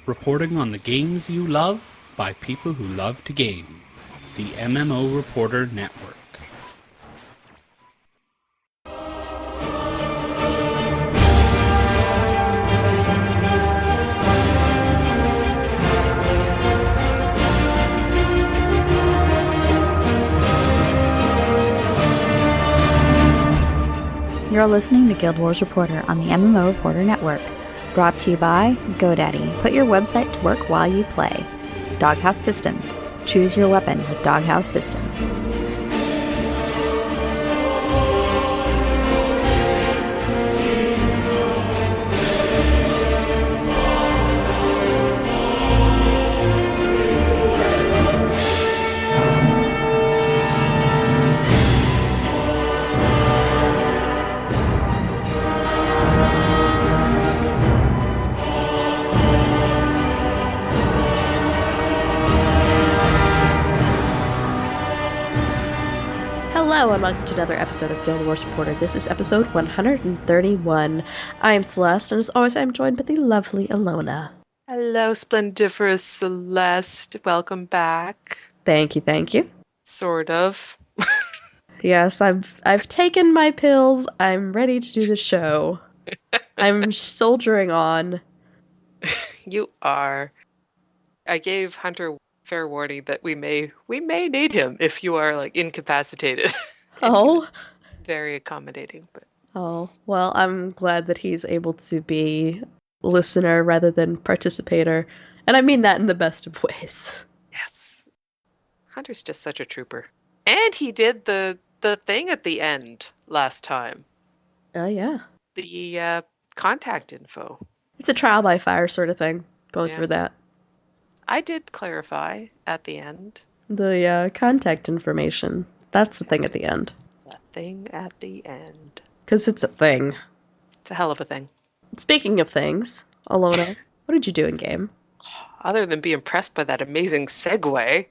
reporting on the games you love by people who love to game. The MMO Reporter Network. You're listening to Guild Wars Reporter on the MMO Reporter Network. Brought to you by GoDaddy. Put your website to work while you play. Doghouse Systems. Choose your weapon with Doghouse Systems. Hello and welcome to another episode of Guild Wars Reporter. This is episode 131. I am Celeste, and as always, I'm joined by the lovely Allona. Hello, splendiferous Celeste. Welcome back. Thank you. Sort of. Yes, I've taken my pills. I'm ready to do the show. I'm soldiering on. You are. I gave Hunter fair warning that we may need him if you are incapacitated. Oh. Very accommodating, but Oh, well, I'm glad that he's able to be listener rather than participator. And I mean that in the best of ways. yes. Hunter's just such a trooper. And he did the thing at the end last time. Oh, yeah. The contact info. It's a trial by fire sort of thing, going through that. I did clarify at the end. The contact information. That's the thing at the end. The thing at the end. Because it's a thing. It's a hell of a thing. Speaking of things, Allona, what did you do in game? Other than be impressed by that amazing segue.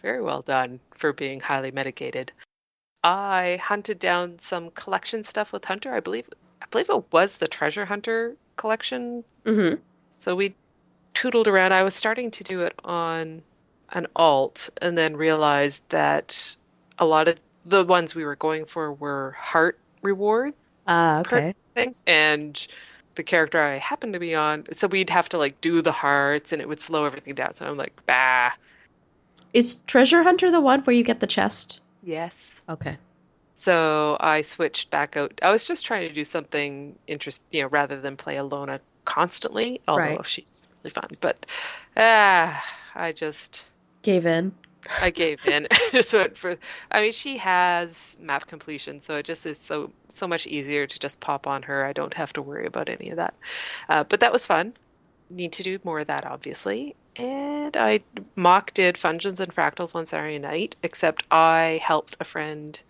Very well done for being highly medicated. I hunted down some collection stuff with Hunter. I believe it was the Treasure Hunter collection. Mm-hmm. So we tootled around. I was starting to do it on an alt and then realized that a lot of the ones we were going for were heart reward Okay. things. And the character I happened to be on, so we'd have to do the hearts and it would slow everything down. So I'm like, bah. Is Treasure Hunter the one where you get the chest? Yes. Okay. So I switched back out. I was just trying to do something interesting, rather than play Allona constantly, although Right. she's really fun. But I just Gave in. I gave in. Just went for. I mean, she has map completion, so it just is so much easier to just pop on her. I don't have to worry about any of that. But that was fun. Need to do more of that, obviously. And I mock did Fungeons and Fractals on Saturday night, except I helped a friend.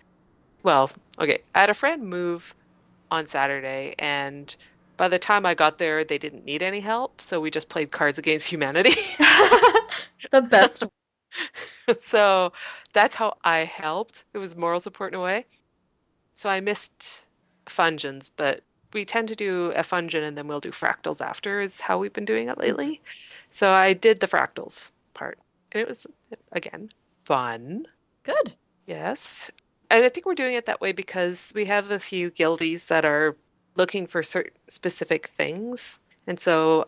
Well, okay, I had a friend move on Saturday, and by the time I got there, they didn't need any help, so we just played Cards Against Humanity. The best. So that's how I helped. It was moral support in a way. So I missed Fungeons, but we tend to do a Fungeon and then we'll do Fractals after is how we've been doing it lately. So I did the Fractals part. And it was, again, fun. Good. Yes. And I think we're doing it that way because we have a few guildies that are looking for certain specific things. And so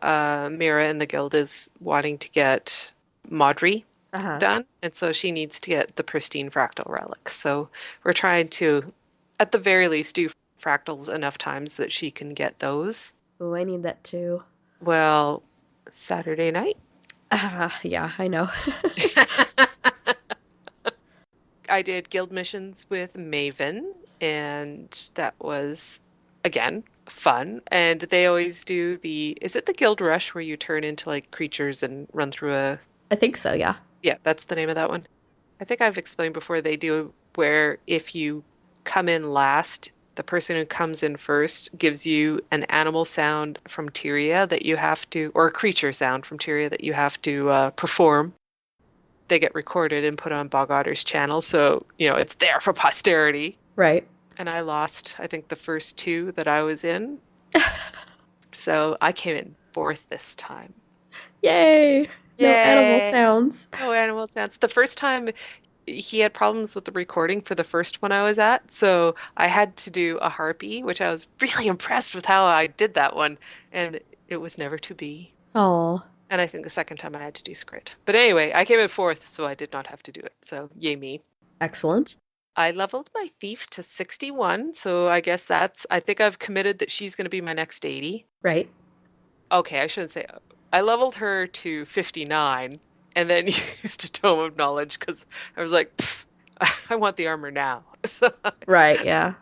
Mira in the guild is wanting to get Maudry done. And so she needs to get the pristine fractal relics. So we're trying to, at the very least, do fractals enough times that she can get those. Oh, I need that too. Well, Saturday night. Yeah, I know. I did guild missions with Maven, and that was, again, fun. And they always do is it the Guild Rush where you turn into creatures and run through I think so, yeah. Yeah, that's the name of that one. I think I've explained before they do where if you come in last, the person who comes in first gives you an animal sound from Tyria that you have to, or a creature sound from Tyria that you have to perform. They get recorded and put on Bog Otter's channel, so, it's there for posterity. Right. And I lost, I think, the first two that I was in. So I came in fourth this time. Yay! No animal Yay! sounds. No animal sounds. The first time he had problems with the recording for the first one I was at, so I had to do a harpy, which I was really impressed with how I did that one, and it was never to be. Oh, And I think the second time I had to do Skritt. But anyway, I came in fourth, so I did not have to do it. So yay me. excellent. I leveled my thief to 61, so I guess I think I've committed that she's going to be my next 80. Right. Okay, I shouldn't say. I leveled her to 59 and then used a Tome of Knowledge because I was like, "Pff, I want the armor now." So I Right, yeah.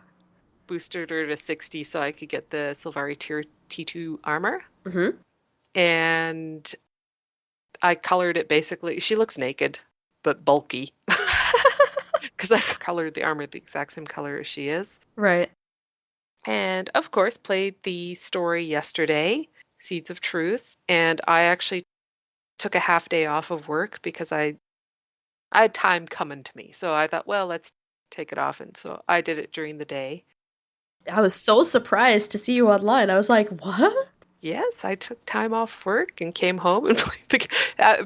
boosted her to 60 so I could get the Sylvari Tier T2 armor. Mm-hmm. And I colored it basically. She looks naked, but bulky. Because I colored the armor the exact same color as she is. Right. And of course, played the story yesterday, Seeds of Truth. And I actually took a half day off of work because I had time coming to me. So I thought, well, let's take it off. And so I did it during the day. I was so surprised to see you online. I was like, what? Yes, I took time off work and came home and played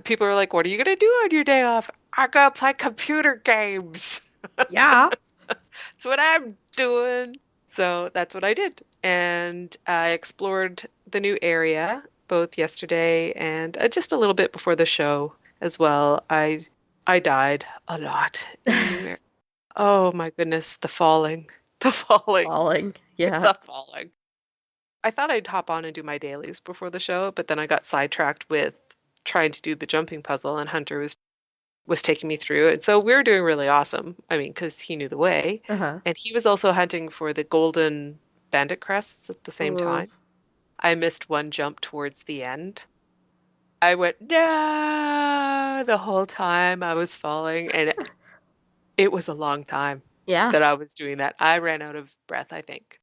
people are like, what are you going to do on your day off? I got to play computer games. Yeah. That's what I'm doing. So that's what I did. And I explored the new area both yesterday and just a little bit before the show as well. I died a lot in the new area. Oh my goodness, the falling. The falling. Falling. Yeah. The falling. I thought I'd hop on and do my dailies before the show, but then I got sidetracked with trying to do the jumping puzzle, and Hunter was taking me through it. So we were doing really awesome. I mean, because he knew the way. Uh-huh. And he was also hunting for the golden bandit crests at the same Ooh. time. I missed one jump towards the end. I went, no, the whole time I was falling. And it was a long time Yeah. that I was doing that. I ran out of breath, I think.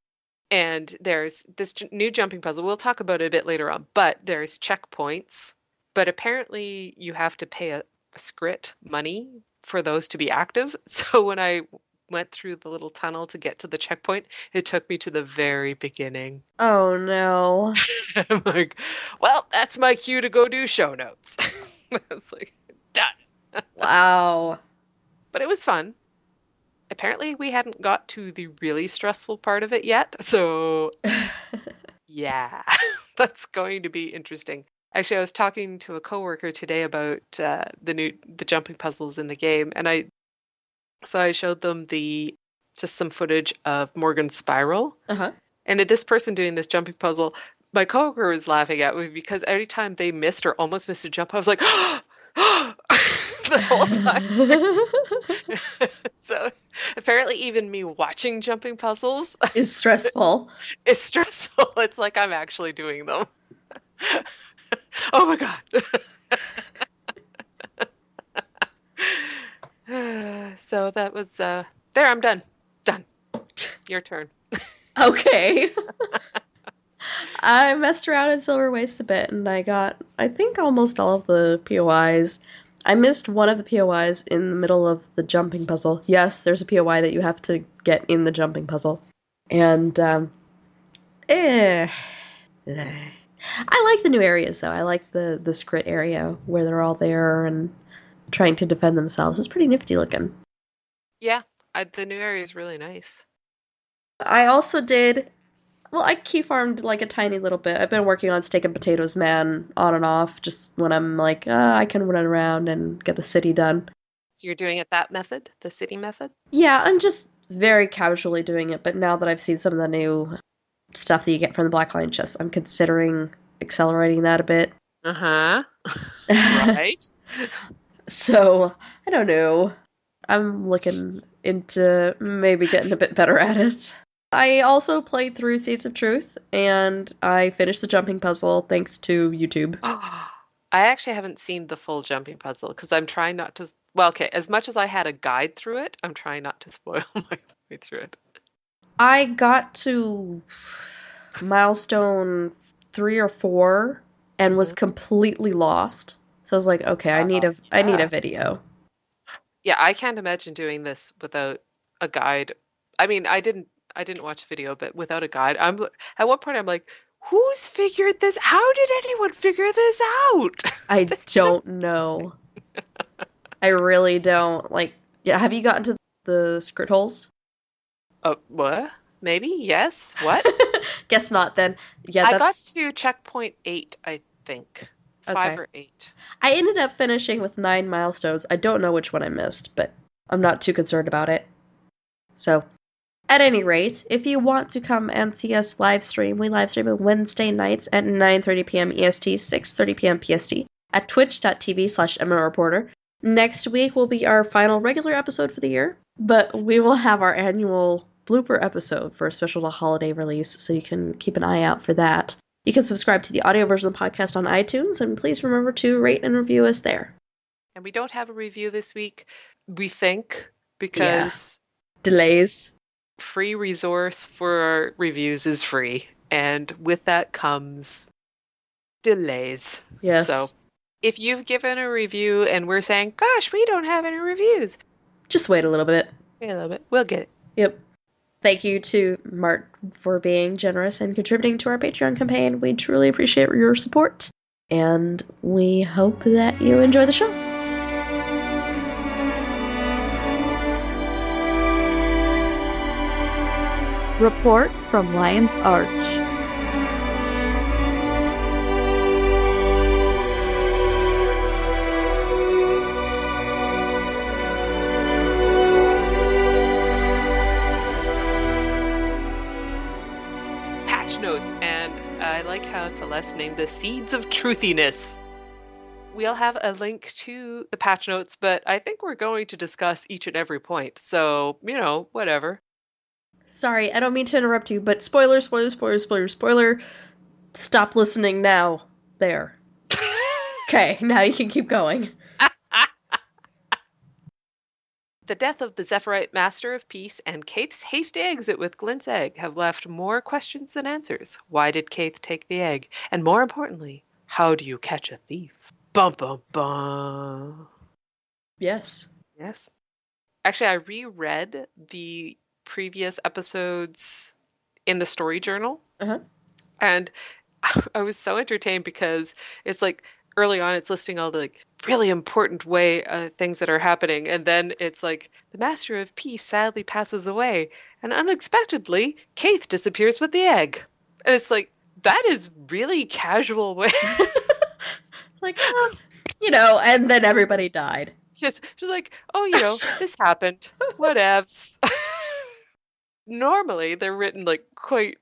And there's this new jumping puzzle. We'll talk about it a bit later on, but there's checkpoints. But apparently you have to pay a Skritt money for those to be active. So when I went through the little tunnel to get to the checkpoint, it took me to the very beginning. Oh no. I'm like, well, that's my cue to go do show notes. It's like, done. Wow. But it was fun. Apparently we hadn't got to the really stressful part of it yet. So yeah, that's going to be interesting. Actually, I was talking to a coworker today about the jumping puzzles in the game, and I showed them just some footage of Morgan's Spiral. Uh-huh. And this person doing this jumping puzzle, my coworker was laughing at me because every time they missed or almost missed a jump, I was like, the whole time. So apparently, even me watching jumping puzzles Is stressful. is stressful. It's like I'm actually doing them. Oh my God. So that was there. I'm done. Done. Your turn. Okay. I messed around in Silver Waste a bit, and I got, I think, almost all of the POIs. I missed one of the POIs in the middle of the jumping puzzle. Yes, there's a POI that you have to get in the jumping puzzle. And, I like the new areas, though. I like the Skritt area, where they're all there and trying to defend themselves. It's pretty nifty looking. Yeah, the new area is really nice. I also did... Well, I key farmed like a tiny little bit. I've been working on Steak and Potatoes Man on and off, just when I'm like, I can run around and get the city done. So you're doing it that method, the city method? Yeah, I'm just very casually doing it, but now that I've seen some of the new stuff that you get from the Black Lion chest, I'm considering accelerating that a bit. Uh-huh. Right. So, I don't know. I'm looking into maybe getting a bit better at it. I also played through Seeds of Truth, and I finished the jumping puzzle thanks to YouTube. I actually haven't seen the full jumping puzzle because I'm trying not to. Well, okay, as much as I had a guide through it, I'm trying not to spoil my way through it. I got to milestone 3 or 4 and was completely lost. So I was like, okay, I need a video. Yeah, I can't imagine doing this without a guide. I mean, I didn't watch a video, but without a guide, at one point I'm like, who's figured this? How did anyone figure this out? I This is don't know. I really don't. Like, yeah, have you gotten to the Skritt holes? what? Maybe? Yes? What? Guess not then. Yeah, I got that's to checkpoint 8, I think. 5 okay. or 8. I ended up finishing with 9 milestones. I don't know which one I missed, but I'm not too concerned about it. So, at any rate, if you want to come and see us live stream, we live stream on Wednesday nights at 9:30 p.m. EST, 6:30 p.m. PST at twitch.tv/MMOreporter. Next week will be our final regular episode for the year, but we will have our annual blooper episode for a special holiday release, so you can keep an eye out for that. You can subscribe to the audio version of the podcast on iTunes, and please remember to rate and review us there. And we don't have a review this week, we think, because Delays. free resource for our reviews is free. And with that comes delays. Yes. So if you've given a review and we're saying, gosh, we don't have any reviews, Just wait a little bit. wait a little bit, we'll get it. Yep. Thank you to Mart for being generous and contributing to our Patreon campaign. We truly appreciate your support, and we hope that you enjoy the show. Report from Lion's Arch. Patch notes, and I like how Celeste named the Seeds of Truthiness. We'll have a link to the patch notes, but I think we're going to discuss each and every point. So, whatever. Sorry, I don't mean to interrupt you, but spoiler. Stop listening now. There. Okay, now you can keep going. The death of the Zephyrite Master of Peace and Kaith's hasty exit with Glint's egg have left more questions than answers. Why did Kaith take the egg? And more importantly, how do you catch a thief? Bum bum bum. Yes. Yes. Actually, I reread the previous episodes in the story journal. Uh-huh. And I was so entertained because it's like early on it's listing all the like really important things that are happening, and then it's like the Master of Peace sadly passes away, and unexpectedly Kaith disappears with the egg. And it's like, that is really casual way. Like, and then everybody died. She's like, oh, this happened. Whatevs. Normally they're written like quite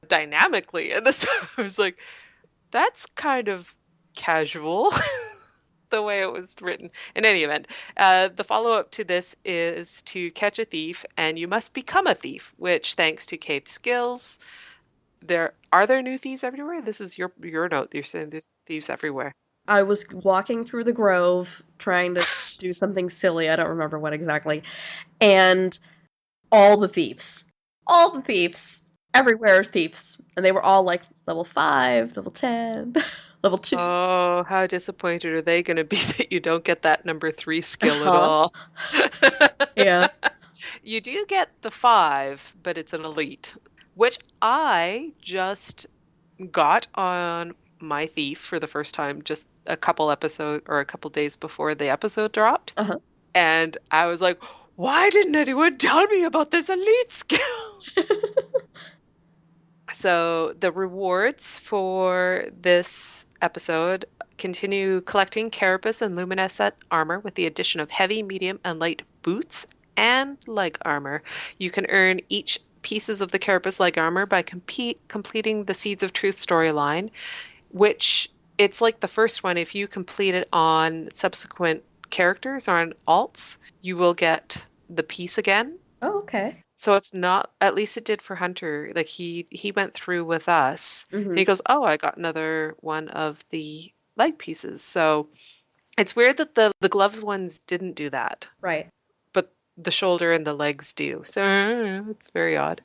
dynamically, and this I was like, that's kind of casual. The way it was written. In any event, the follow-up to this is to catch a thief, and you must become a thief, which, thanks to Kaith's skills, there new thieves everywhere. This is your note. You're saying there's thieves everywhere. I was walking through the grove trying to do something silly. I don't remember what exactly. And all the thieves, everywhere are thieves. And they were all like level 5, level 10, level 2. Oh, how disappointed are they going to be that you don't get that number 3 skill at all? Yeah. You do get the 5, but it's an elite, which I just got on my thief for the first time just a couple days before the episode dropped. Uh-huh. And I was like, why didn't anyone tell me about this elite skill? So the rewards for this episode continue collecting carapace and luminescent armor with the addition of heavy, medium, and light boots and leg armor. You can earn each pieces of the carapace leg armor by completing the Seeds of Truth storyline, which it's like the first one. If you complete it on subsequent characters or on alts, you will get the piece again. Oh, okay. So it's not, at least it did for Hunter. Like he went through with us, and he goes, oh, I got another one of the leg pieces. So it's weird that the gloves ones didn't do that. Right. But the shoulder and the legs do. So it's very odd.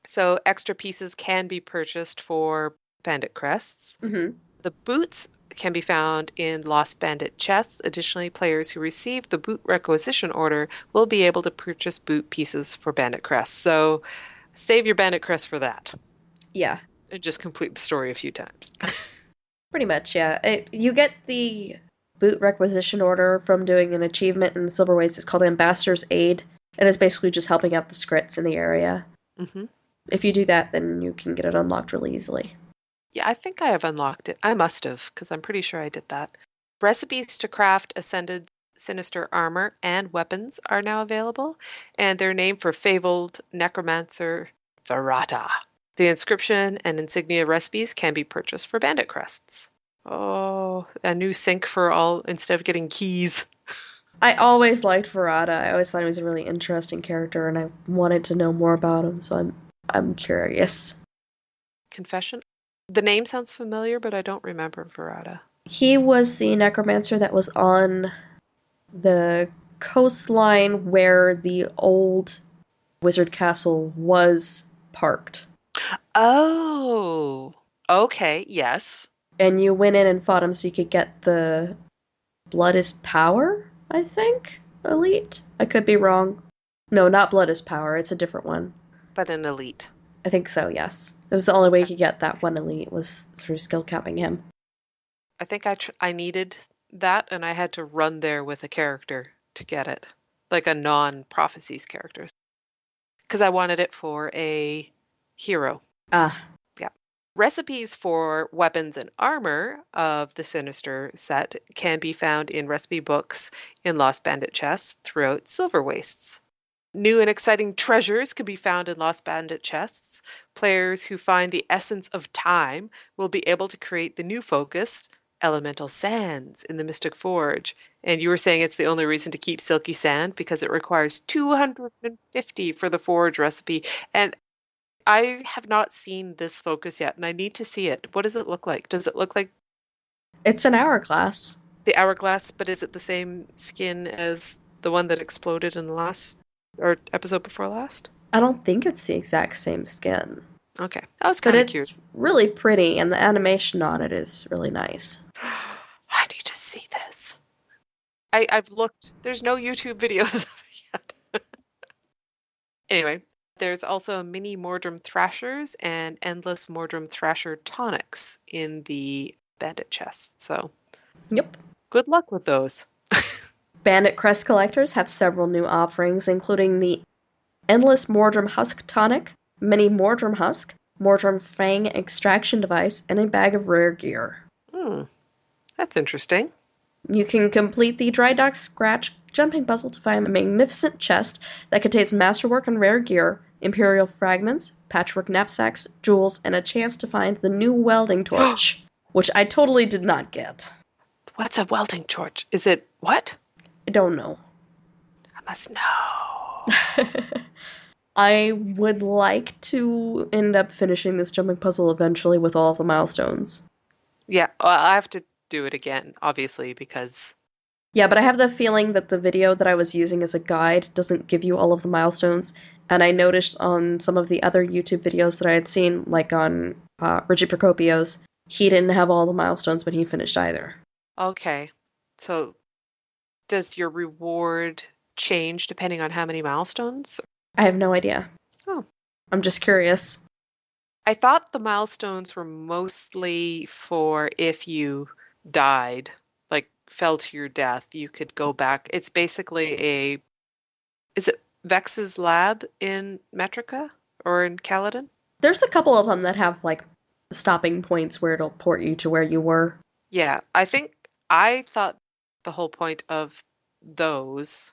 So extra pieces can be purchased for bandit crests. Mm-hmm. The boots can be found in Lost Bandit chests. Additionally, players who receive the boot requisition order will be able to purchase boot pieces for bandit crests. So save your bandit crest for that. Yeah. and just complete the story a few times. Pretty much, yeah. You get the boot requisition order from doing an achievement in Silver Waste. It's called Ambassador's Aid, and it's basically just helping out the Skrits in the area. Mm-hmm. If you do that, then you can get it unlocked really easily. Yeah, I think I have unlocked it. I must have, because I'm pretty sure I did that. Recipes to craft Ascended Sinister armor and weapons are now available, and they're named for fabled necromancer Varata. The inscription and insignia recipes can be purchased for bandit crests. Oh, a new sync for all instead of getting keys. I always liked Verada. I always thought he was a really interesting character, and I wanted to know more about him, so I'm curious. Confession? The name sounds familiar, but I don't remember Verada. He was the necromancer that was on the coastline where the old wizard castle was parked. Oh, okay, yes. And you went in and fought him so you could get the Blood is Power, I think? Elite? I could be wrong. No, not Blood is Power. It's a different one. But an elite. I think so, yes. It was the only way you could get that one elite was through skill capping him. I think I needed that, and I had to run there with a character to get it. Like a non-prophecies character. Because I wanted it for a hero. Ah. Yeah. Recipes for weapons and armor of the Sinister set can be found in recipe books in Lost Bandit chests throughout Silver Wastes. New and exciting treasures can be found in Lost Bandit chests. Players who find the essence of time will be able to create the new focus, elemental sands, in the Mystic Forge. And you were saying it's the only reason to keep silky sand because it requires 250 for the forge recipe. And I have not seen this focus yet, and I need to see it. What does it look like? Does it look like It's an hourglass. the hourglass, but is it the same skin as the one that exploded in the last or episode before last? I don't think it's the exact same skin. Okay. I was But kind of it's curious. really pretty, and the animation on it is really nice. I need to see this. I've looked. There's no YouTube videos of it yet. Anyway, there's also mini Mordrum Thrashers and endless Mordrum Thrasher tonics in the bandit chest. So, Yep. good luck with those. Bandit Crest collectors have several new offerings, including the Endless Mordrum Husk Tonic, Mini Mordrum Husk, Mordrum Fang Extraction Device, and a bag of rare gear. That's interesting. You can complete the Dry Dock Scratch jumping puzzle to find a magnificent chest that contains masterwork and rare gear, Imperial fragments, patchwork knapsacks, jewels, and a chance to find the new welding torch, which I totally did not get. What's a welding torch? Is it what? I don't know. I must know. I would like to end up finishing this jumping puzzle eventually with all of the milestones. Yeah, well, I have to do it again, obviously, because Yeah, but I have the feeling that the video that I was using as a guide doesn't give you all of the milestones, and I noticed on some of the other YouTube videos that I had seen, like on Richie Procopio's, he didn't have all the milestones when he finished either. okay. So does your reward change depending on how many milestones? I have no idea. Oh. I'm just curious. I thought the milestones were mostly for if you died, like fell to your death, you could go back. It's basically is it Vex's lab in Metrica or in Kaladin? There's a couple of them that have, like, stopping points where it'll port you to where you were. Yeah, I thought the whole point of those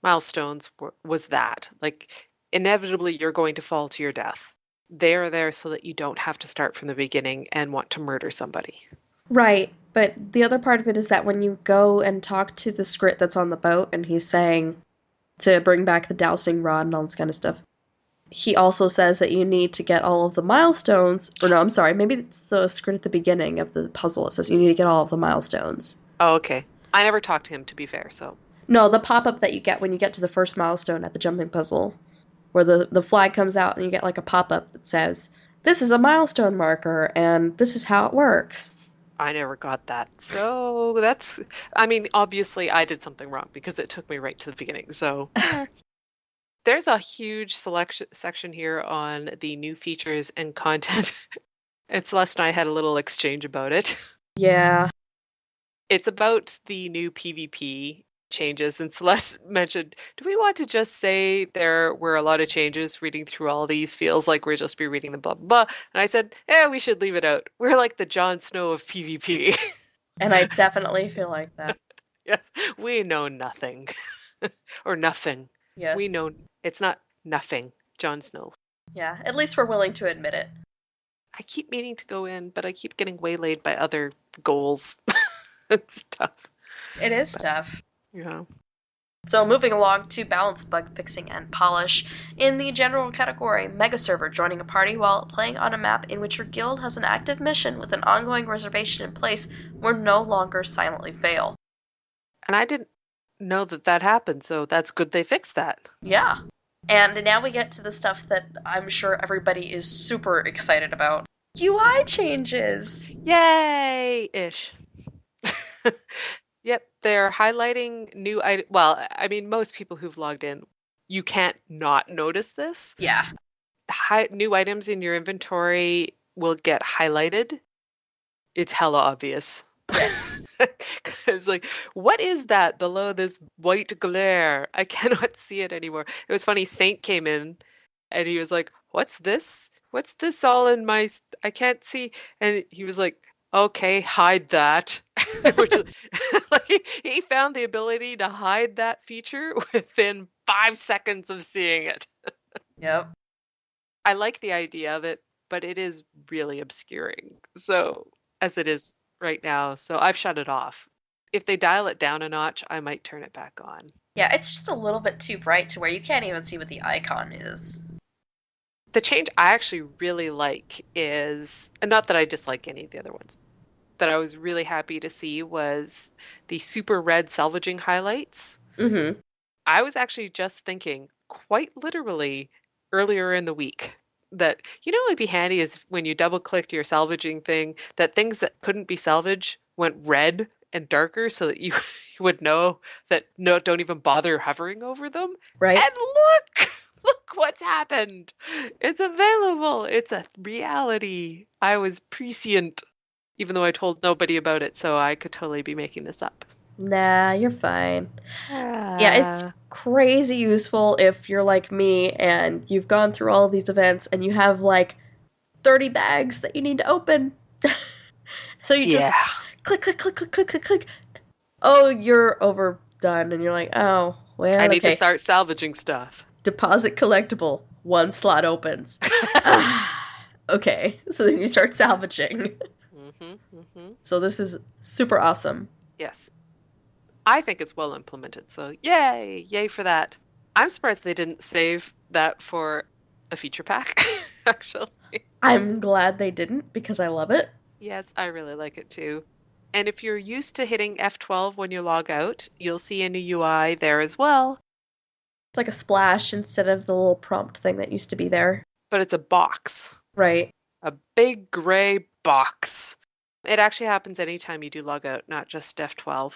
milestones was that, like, inevitably you're going to fall to your death. They're there so that you don't have to start from the beginning and want to murder somebody. Right, but the other part of it is that when you go and talk to the Skritt that's on the boat and he's saying to bring back the dowsing rod and all this kind of stuff, he also says that you need to get all of the milestones, or no, I'm sorry, maybe it's the Skritt at the beginning of the puzzle. It says you need to get all of the milestones. Oh, okay. I never talked to him, to be fair, so. No, the pop-up that you get when you get to the first milestone at the jumping puzzle, where the flag comes out and you get like a pop-up that says, this is a milestone marker, and this is how it works. I never got that. So obviously I did something wrong because it took me right to the beginning. So there's a huge section here on the new features and content And Celeste and I had a little exchange about it. Yeah. It's about the new PvP changes, and Celeste mentioned, do we want to just say there were a lot of changes? Reading through all these feels like we're just be reading the blah, blah, blah. And I said, we should leave it out. We're like the Jon Snow of PvP. And I definitely feel like that. Yes, we know nothing. Or nothing. Yes. We know it's not nothing, Jon Snow. Yeah, at least we're willing to admit it. I keep meaning to go in, but I keep getting waylaid by other goals. It's tough. It is tough. Yeah. So moving along to balance, bug fixing, and polish. In the general category, Mega Server joining a party while playing on a map in which your guild has an active mission with an ongoing reservation in place will no longer silently fail. And I didn't know that happened, so that's good they fixed that. Yeah. And now we get to the stuff that I'm sure everybody is super excited about. UI changes! Yay-ish. Yep, they're highlighting new items. Well, I mean, most people who've logged in, you can't not notice this. Yeah. New items in your inventory will get highlighted. It's hella obvious. Yes. It's like, what is that below this white glare? I cannot see it anymore. It was funny, Saint came in and he was like, what's this? What's this all in my... I can't see. And he was like, okay, hide that. Which is, like, he found the ability to hide that feature within 5 seconds of seeing it. Yep. I like the idea of it, but it is really obscuring. So, as it is right now, so I've shut it off. If they dial it down a notch, I might turn it back on. Yeah, it's just a little bit too bright to where you can't even see what the icon is. The change I actually really like is, and not that I dislike any of the other ones, that I was really happy to see was the super red salvaging highlights. Mm-hmm. I was actually just thinking, quite literally, earlier in the week, that, what would be handy is when you double clicked your salvaging thing, that things that couldn't be salvaged went red and darker so that you would know that don't even bother hovering over them. Right. And look what's happened. It's available. It's a reality. I was prescient, even though I told nobody about it, so I could totally be making this up. Nah, you're fine. Yeah, it's crazy useful if you're like me and you've gone through all of these events and you have like 30 bags that you need to open. So you just click, click, click, click, click, click, click. Oh, you're overdone, and you're like, oh, well, I need to start salvaging stuff. Deposit collectible. 1 slot opens. Okay, so then you start salvaging. So this is super awesome. Yes. I think it's well implemented, so yay for that. I'm surprised they didn't save that for a feature pack, actually. I'm glad they didn't, because I love it. Yes, I really like it too. And if you're used to hitting F12 when you log out, you'll see a new UI there as well. It's like a splash instead of the little prompt thing that used to be there. But it's a box. Right. A big gray box. It actually happens anytime you do log out, not just F12.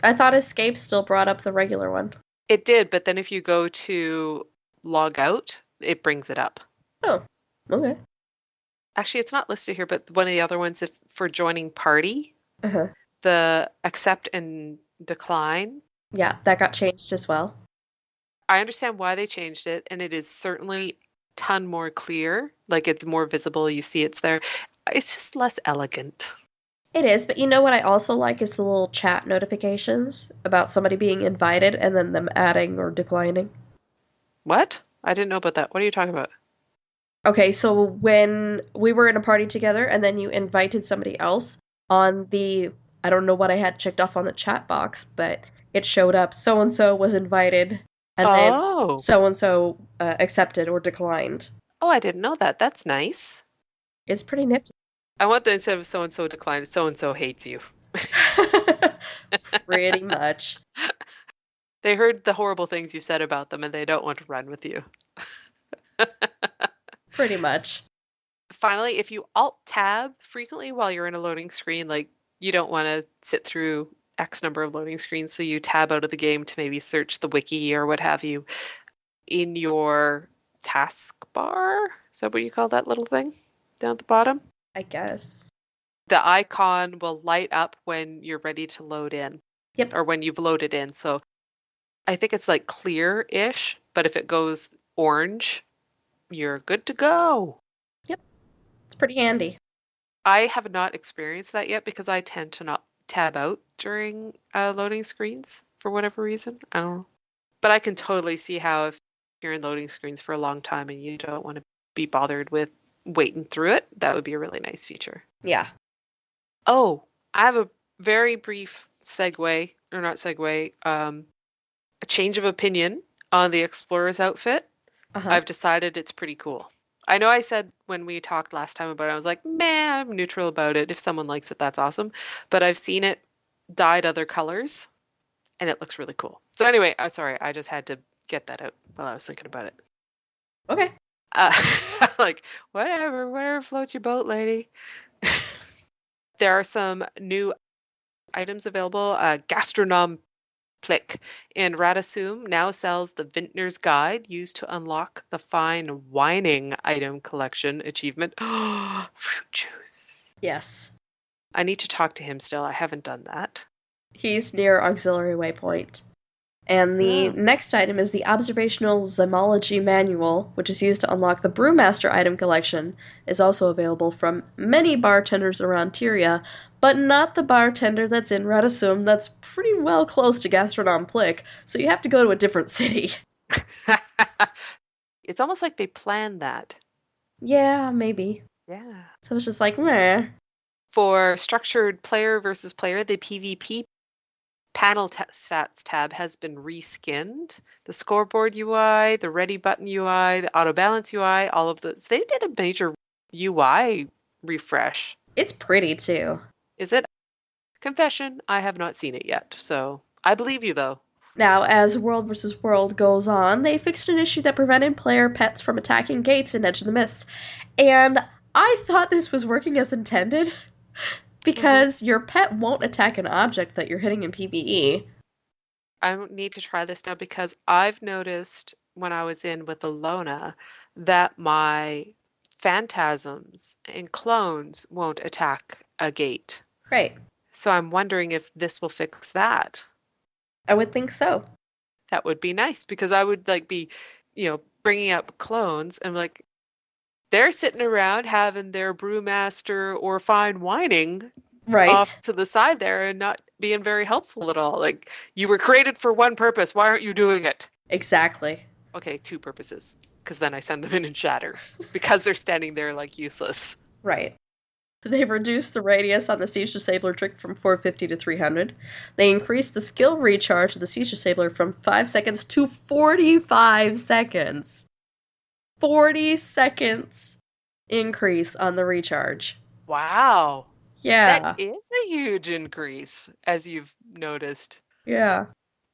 I thought Escape still brought up the regular one. It did, but then if you go to log out, it brings it up. Oh, okay. Actually, it's not listed here, but one of the other ones, for joining party, Uh-huh. the accept and decline. Yeah, that got changed as well. I understand why they changed it, and it is certainly a ton more clear. Like, it's more visible. You see it's there. It's just less elegant. It is, but you know what I also like is the little chat notifications about somebody being invited and then them adding or declining. What? I didn't know about that. What are you talking about? Okay, so when we were in a party together and then you invited somebody else on the, I don't know what I had checked off on the chat box, but it showed up, so-and-so was invited, and then so-and-so accepted or declined. Oh, I didn't know that. That's nice. It's pretty nifty. I want that instead of so-and-so declined, so-and-so hates you. Pretty much. They heard the horrible things you said about them and they don't want to run with you. Pretty much. Finally, if you Alt-Tab frequently while you're in a loading screen, like you don't want to sit through X number of loading screens, so you tab out of the game to maybe search the wiki or what have you, in your taskbar, is that what you call that little thing down at the bottom? I guess. The icon will light up when you're ready to load in. Yep. Or when you've loaded in. So I think it's like clear-ish, but if it goes orange, you're good to go. Yep. It's pretty handy. I have not experienced that yet because I tend to not tab out during loading screens for whatever reason. I don't know. But I can totally see how if you're in loading screens for a long time and you don't want to be bothered with waiting through it, that would be a really nice feature. Yeah. Oh, I have a very brief segue, or not segue, a change of opinion on the Explorer's outfit. Uh-huh. I've decided it's pretty cool. I know I said when we talked last time about it, I was like, meh, I'm neutral about it. If someone likes it, that's awesome. But I've seen it dyed other colors, and it looks really cool. So anyway, I'm sorry, I just had to get that out while I was thinking about it. Okay. Like, whatever floats your boat, lady. There are some new items available. Gastronome Plick in Radisum now sells the Vintner's Guide used to unlock the fine whining item collection achievement. Fruit juice. Yes. I need to talk to him still. I haven't done that. He's near Auxiliary Waypoint. And the next item is the Observational Zymology Manual, which is used to unlock the Brewmaster item collection, is also available from many bartenders around Tyria, but not the bartender that's in Radisum that's pretty well close to Gastronome Plick, so you have to go to a different city. It's almost like they planned that. Yeah, maybe. Yeah. So it's just like, meh. For structured player versus player, the PvP panel stats tab has been reskinned. The scoreboard UI, the ready button UI, the auto balance UI, all of those. They did a major UI refresh. It's pretty too. Is it? Confession, I have not seen it yet, so I believe you though. Now, as World vs. World goes on, they fixed an issue that prevented player pets from attacking gates in Edge of the Mists. And I thought this was working as intended, because your pet won't attack an object that you're hitting in PvE. I need to try this now because I've noticed when I was in with Allona that my phantasms and clones won't attack a gate. Right. So I'm wondering if this will fix that. I would think so. That would be nice because I would like be, bringing up clones and like they're sitting around having their brewmaster or fine whining off to the side there and not being very helpful at all. Like, you were created for one purpose. Why aren't you doing it? Exactly. Okay, two purposes. Because then I send them in and shatter. Because they're standing there like useless. Right. They've reduced the radius on the Siege Disabler trick from 450 to 300. They increased the skill recharge of the Siege Disabler from 5 seconds to 45 seconds. 40 seconds increase on the recharge. Wow. Yeah. That is a huge increase, as you've noticed. Yeah.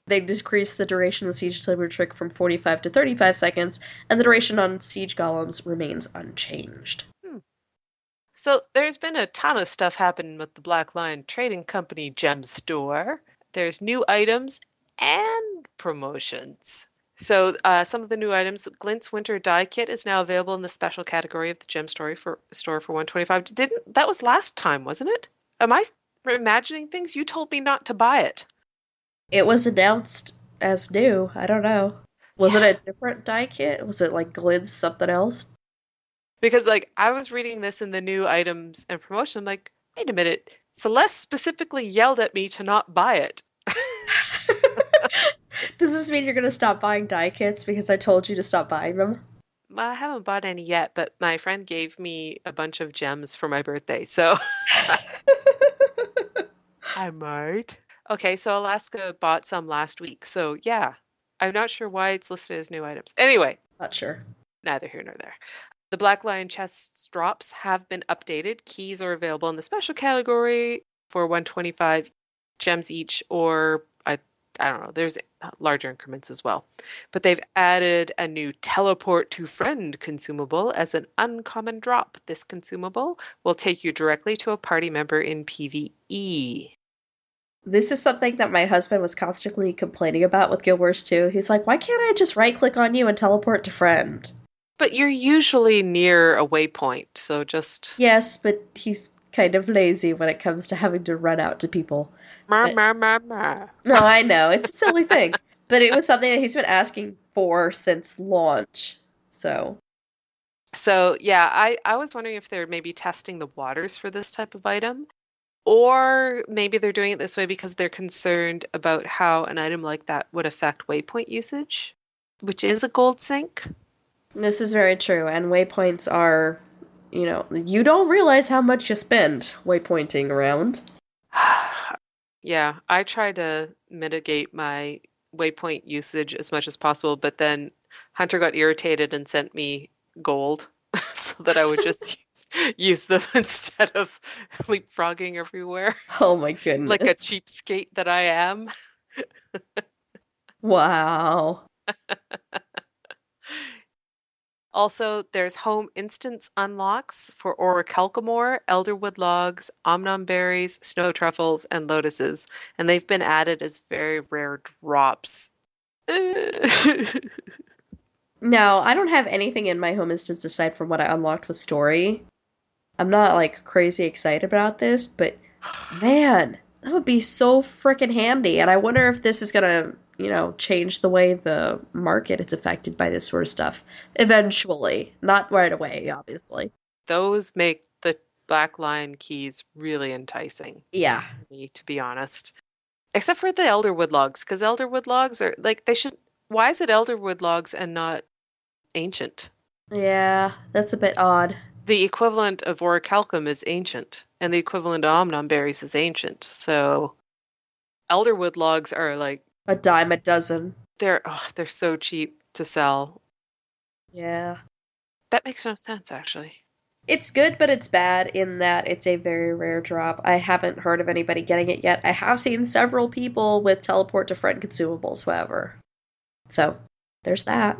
They decreased the duration of the Siege Disabler trick from 45 to 35 seconds, and the duration on Siege Golems remains unchanged. So there's been a ton of stuff happening with the Black Lion Trading Company gem store. There's new items and promotions. So some of the new items, Glint's Winter Die Kit is now available in the special category of the gem store for $125. That was last time, wasn't it? Am I imagining things? You told me not to buy it. It was announced as new. I don't know. Was it a different die kit? Was it like Glint's something else? Because I was reading this in the new items and promotion. I'm like, wait a minute. Celeste specifically yelled at me to not buy it. Does this mean you're going to stop buying die kits because I told you to stop buying them? I haven't bought any yet, but my friend gave me a bunch of gems for my birthday, so I might. Okay, so Alaska bought some last week, so yeah. I'm not sure why it's listed as new items. Anyway. Not sure. Neither here nor there. The Black Lion chest drops have been updated. Keys are available in the special category for 125 gems each, or I don't know, there's larger increments as well. But they've added a new teleport to friend consumable as an uncommon drop. This consumable will take you directly to a party member in PvE. This is something that my husband was constantly complaining about with Guild Wars 2. He's like, why can't I just right-click on you and teleport to friend? But you're usually near a waypoint, so just Yes, but he's kind of lazy when it comes to having to run out to people. ma But ma ma ma. no, I know, it's a silly thing. But it was something that he's been asking for since launch. So, So yeah, I was wondering if they're maybe testing the waters for this type of item, or maybe they're doing it this way because they're concerned about how an item like that would affect waypoint usage, which is a gold sink. this is very true. And waypoints are, you don't realize how much you spend waypointing around. Yeah, I try to mitigate my waypoint usage as much as possible, but then Hunter got irritated and sent me gold so that I would just use them instead of leapfrogging everywhere Oh my like a goodness. cheapskate that I am. Wow. Also, there's home instance unlocks for orichalcumore, elderwood logs, omnom berries, snow truffles, and lotuses, and they've been added as very rare drops. Now, I don't have anything in my home instance aside from what I unlocked with story. I'm not like crazy excited about this, but man, that would be so freaking handy. And I wonder if this is gonna, change the way the market is affected by this sort of stuff. Eventually. Not right away, obviously. Those make the black lion keys really enticing Yeah. me, to be honest. Except for the elderwood logs, because elderwood logs are like they should. Why is it elderwood logs and not ancient? Yeah, that's a bit odd. The equivalent of orichalcum is ancient, and the equivalent of omnom berries is ancient. So elderwood logs are like A dime a dozen. they're so cheap to sell. Yeah. That makes no sense, actually. It's good, but it's bad in that it's a very rare drop. I haven't heard of anybody getting it yet. I have seen several people with teleport to friend consumables, however. So, there's that.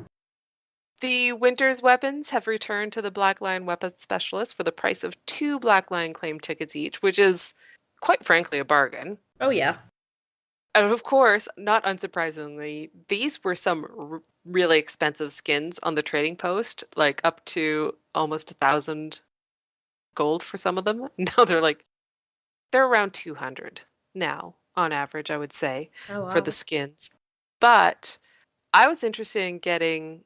The Winter's weapons have returned to the Black Lion Weapons Specialist for the price of 2 Black Lion claim tickets each, which is, quite frankly, a bargain. Oh, yeah. And of course, not unsurprisingly, these were some really expensive skins on the trading post, like up to almost 1,000 gold for some of them. Now they're around 200 now on average, I would say, Oh, for wow. the skins. But I was interested in getting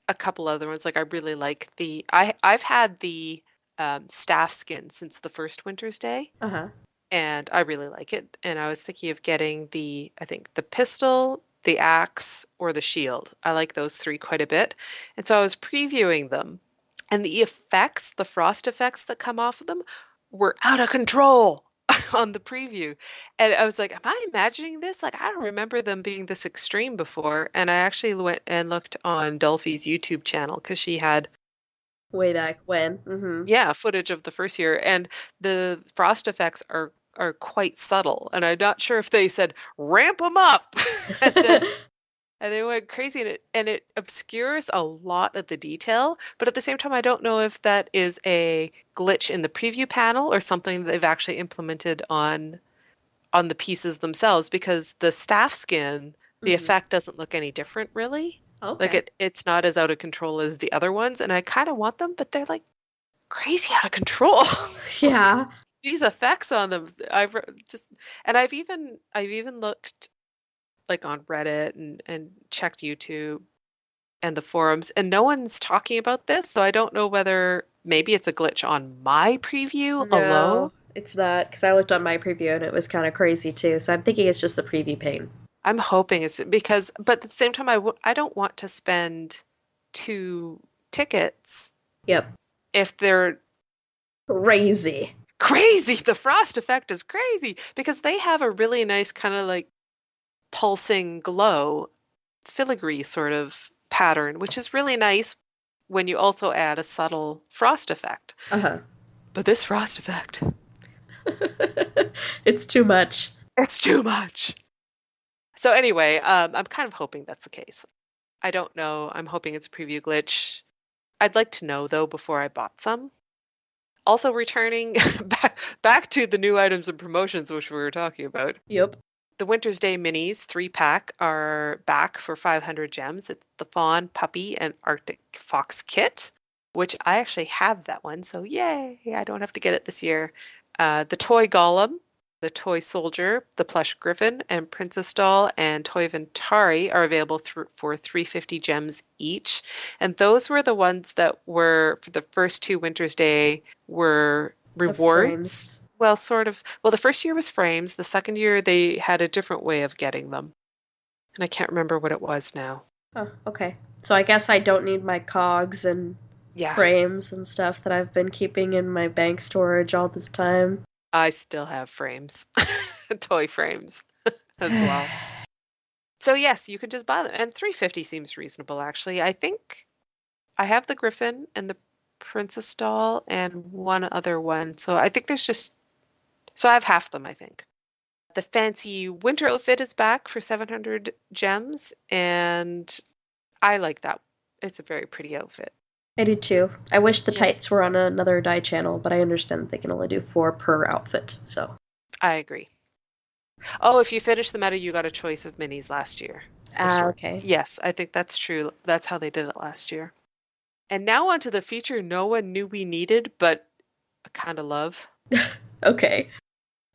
a couple other ones. Like I really like I've had the staff skin since the first Winter's Day, Uh-huh. and I really like it. And I was thinking of getting I think the pistol, the axe, or the shield. I like those 3 quite a bit. And so I was previewing them, and the frost effects that come off of them were out of control on the preview. And I was like, am I imagining this? Like, I don't remember them being this extreme before. And I actually went and looked on Dolphy's YouTube channel because she had, Way back when. Mm-hmm. yeah, footage of the first year. And the frost effects are quite subtle. And I'm not sure if they said, ramp them up. And they went crazy, and it obscures a lot of the detail. But at the same time, I don't know if that is a glitch in the preview panel or something that they've actually implemented on the pieces themselves, because the staff skin, the Mm-hmm. effect doesn't look any different really. Okay. Like it's not as out of control as the other ones, and I kind of want them, but they're like crazy out of control. Yeah. These effects on them, I've even looked like on Reddit and checked YouTube and the forums, and no one's talking about this, so I don't know whether maybe it's a glitch on my preview alone. No, it's not, because I looked on my preview and it was kind of crazy too, so I'm thinking it's just the preview pane. I'm hoping it's because, but at the same time, I don't want to spend 2 tickets Yep. if they're Crazy. crazy. The frost effect is crazy because they have a really nice kind of like pulsing glow, filigree sort of pattern, which is really nice when you also add a subtle frost effect. Uh-huh. But this frost effect, It's too much. it's too much. So anyway, I'm kind of hoping that's the case. I don't know. I'm hoping it's a preview glitch. I'd like to know though before I bought some. Also returning back to the new items and promotions which we were talking about. Yep. The Winter's Day minis 3-pack are back for 500 gems. It's the Fawn, Puppy, and Arctic Fox kit, which I actually have that one, so yay! I don't have to get it this year. The Toy Golem, the Toy Soldier, the Plush Griffin, and Princess Doll and Toy Ventari are available for 350 gems each. And those were the ones that were, for the first two Winter's Day, were rewards. Well, sort of. Well, the first year was frames. The second year, they had a different way of getting them. And I can't remember what it was now. Oh, okay. So I guess I don't need my cogs and frames and stuff that I've been keeping in my bank storage all this time. I still have frames, toy frames as well. So yes, you can just buy them. And 350 seems reasonable, actually. I think I have the Griffin and the Princess Doll and one other one. So I think so I have half them, I think. The fancy winter outfit is back for 700 gems, and I like that. It's a very pretty outfit. I do too. I wish the tights were on another dye channel, but I understand that they can only do 4 per outfit, so. I agree. Oh, if you finish the meta, you got a choice of minis last year. Okay. Yes, I think that's true. That's how they did it last year. And now on to the feature no one knew we needed, but I kind of love. Okay.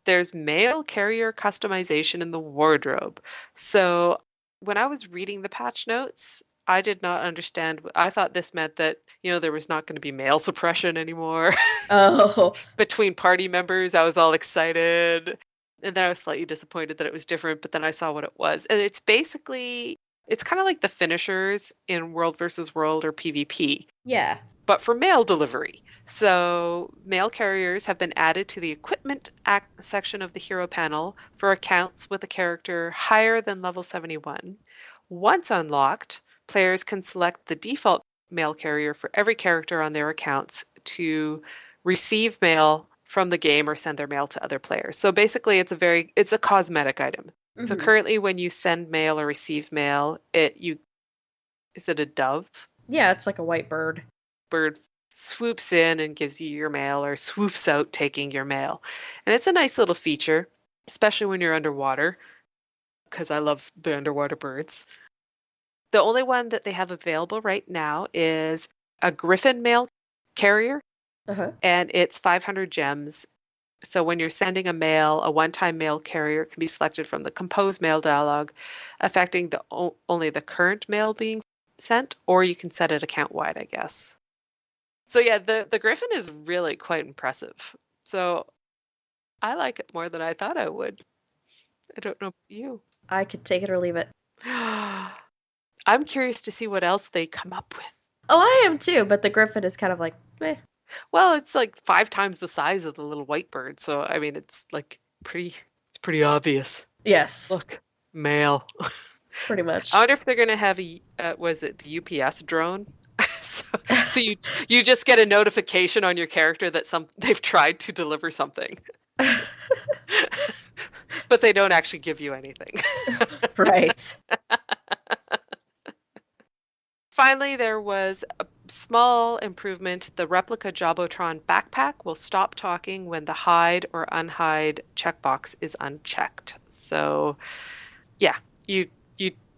There's mail carrier customization in the wardrobe. So when I was reading the patch notes, I did not understand. I thought this meant that, there was not going to be mail suppression anymore. Oh. Between party members, I was all excited. And then I was slightly disappointed that it was different, but then I saw what it was. And it's kind of like the finishers in World versus World or PvP. Yeah. But for mail delivery. So mail carriers have been added to the equipment section of the hero panel for accounts with a character higher than level 71. Once unlocked, players can select the default mail carrier for every character on their accounts to receive mail from the game or send their mail to other players. So basically it's a cosmetic item. Mm-hmm. So currently when you send mail or receive mail, is it a dove? Yeah, it's like a white bird. Bird swoops in and gives you your mail or swoops out taking your mail. And it's a nice little feature, especially when you're underwater, because I love the underwater birds. The only one that they have available right now is a Griffin mail carrier, and it's 500 gems. So when you're sending a one-time mail carrier can be selected from the compose mail dialog, affecting only the current mail being sent, or you can set it account-wide, I guess. So yeah, the Griffin is really quite impressive. So I like it more than I thought I would. I don't know about you. I could take it or leave it. I'm curious to see what else they come up with. Oh, I am too, but the Griffin is kind of like, meh. Well, it's like 5 times the size of the little white bird, so I mean, it's like it's pretty obvious. Yes. Look, mail. Pretty much. I wonder if they're gonna have the UPS drone? so you just get a notification on your character that they've tried to deliver something. But they don't actually give you anything. Right. Finally, there was a small improvement. The replica Jobotron backpack will stop talking when the hide or unhide checkbox is unchecked. So, yeah, you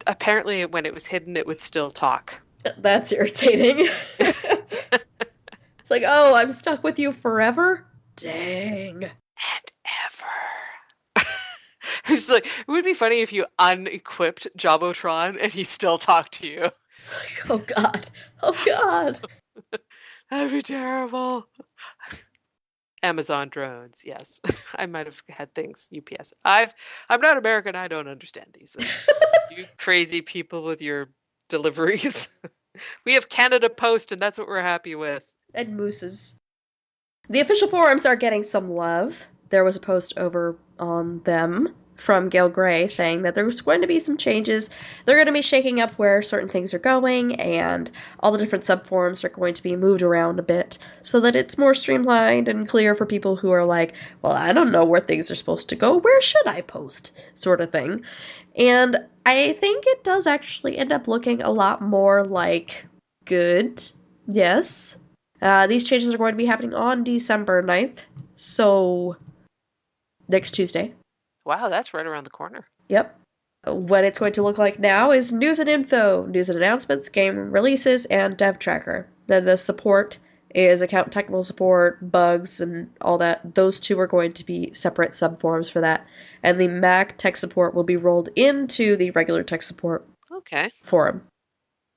apparently when it was hidden, it would still talk. That's irritating. It's like, oh, I'm stuck with you forever? Dang. And ever. It's like, it would be funny if you unequipped Jobotron and he still talked to you. It's like, oh god. Oh god. That'd be terrible. Amazon drones, yes. I might have had things UPS. I'm not American, I don't understand these things. You crazy people with your deliveries. We have Canada Post and that's what we're happy with. And mooses. The official forums are getting some love. There was a post over on them from Gail Gray saying that there's going to be some changes. They're going to be shaking up where certain things are going, and all the different subforums are going to be moved around a bit so that it's more streamlined and clear for people who are like, well, I don't know where things are supposed to go. Where should I post? Sort of thing. And I think it does actually end up looking a lot more like good. Yes. These changes are going to be happening on December 9th. So next Tuesday. Wow, that's right around the corner. Yep. What it's going to look like now is news and info, news and announcements, game releases, and dev tracker. Then the support is account technical support, bugs, and all that. Those two are going to be separate subforums for that. And the Mac tech support will be rolled into the regular tech support forum.